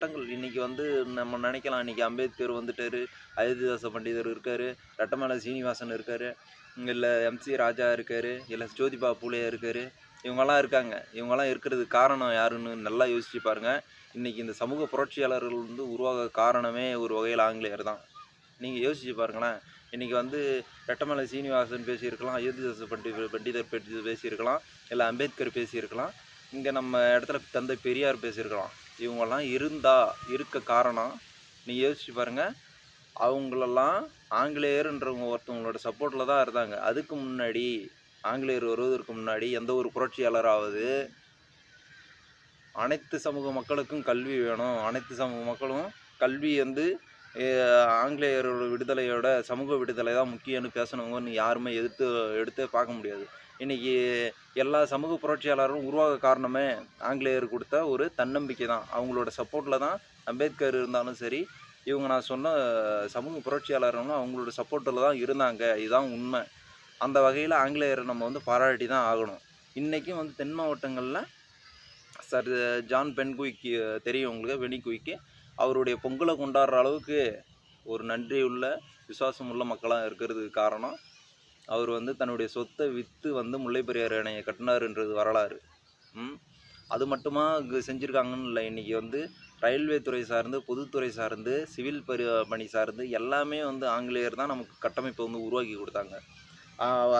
சட்டங்கள் இன்றைக்கி வந்து நம்ம நினைக்கலாம், இன்றைக்கி அம்பேத்கர் வந்துட்டார், அயோத்திதாச பண்டிதர் இருக்கார், ரெட்டமலை சீனிவாசன் இருக்கார், இல்லை எம்சி ராஜா இருக்கார், இல்லை ஜோதிபா பூலே இருக்கார், இவங்கெல்லாம் இருக்காங்க. இவங்கெல்லாம் இருக்கிறதுக்கு காரணம் யாருன்னு நல்லா யோசிச்சு பாருங்கள். இன்றைக்கி இந்த சமூக புரட்சியாளர்கள் வந்து உருவாக காரணமே ஒரு வகையில் ஆங்கிலேயர் தான். நீங்கள் யோசிச்சு பாருங்களேன். இன்றைக்கி வந்து ரெட்டமலை சீனிவாசன் பேசியிருக்கலாம், அயோத்திதாச பண்டிதர் பேசியிருக்கலாம், இல்லை அம்பேத்கர் பேசியிருக்கலாம், இங்கே நம்ம இடத்துல தந்தை பெரியார் பேசியிருக்கலாம். இவங்கெல்லாம் இருக்க காரணம் நீங்கள் யோசிச்சு பாருங்கள். அவங்களெல்லாம் ஆங்கிலேயர்ன்றவங்க ஒருத்தவங்களோட சப்போர்ட்டில் தான் இருந்தாங்க. அதுக்கு முன்னாடி ஆங்கிலேயர் வருவதற்கு முன்னாடி எந்த ஒரு புரட்சியாளராவது அனைத்து சமூக மக்களுக்கும் கல்வி வேணும், அனைத்து சமூக மக்களும் கல்வி வந்து ஆங்கிலேயரோட விடுதலையோட சமூக விடுதலை தான் முக்கியம்னு பேசணுங்கன்னு யாருமே எடுத்தே பார்க்க முடியாது. இன்றைக்கி எல்லா சமூக புரட்சியாளரும் உருவாக காரணமே ஆங்கிலேயர் கொடுத்த ஒரு தன்னம்பிக்கை தான். அவங்களோட சப்போர்ட்டில் தான் அம்பேத்கர் இருந்தாலும் சரி, இவங்க நான் சொன்ன சமூக புரட்சியாளர்களும் அவங்களோட சப்போர்ட்டில் தான் இருந்தாங்க. இதுதான் உண்மை. அந்த வகையில் ஆங்கிலேயரை நம்ம வந்து பாராட்டி தான் ஆகணும். இன்றைக்கும் வந்து தென் மாவட்டங்களில் சார் ஜான் பென்குயிக் தெரியும் உங்களுக்கு, பெனிகுயிக்கு. அவருடைய பொங்கலை கொண்டாடுற அளவுக்கு ஒரு நன்றியுள்ள விசுவாசமுள்ள மக்களாக இருக்கிறதுக்கு காரணம் அவர் வந்து தன்னுடைய சொத்தை விற்று வந்து முல்லை பெரியாறு அணையை கட்டினாருன்றது வரலாறு. அது மட்டுமா செஞ்சுருக்காங்கன்னு இல்லை. இன்றைக்கி வந்து ரயில்வே துறை சார்ந்து, பொதுத்துறை சார்ந்து, சிவில் பணி சார்ந்து எல்லாமே வந்து ஆங்கிலேயர் தான் நமக்கு கட்டமைப்பை வந்து உருவாக்கி கொடுத்தாங்க.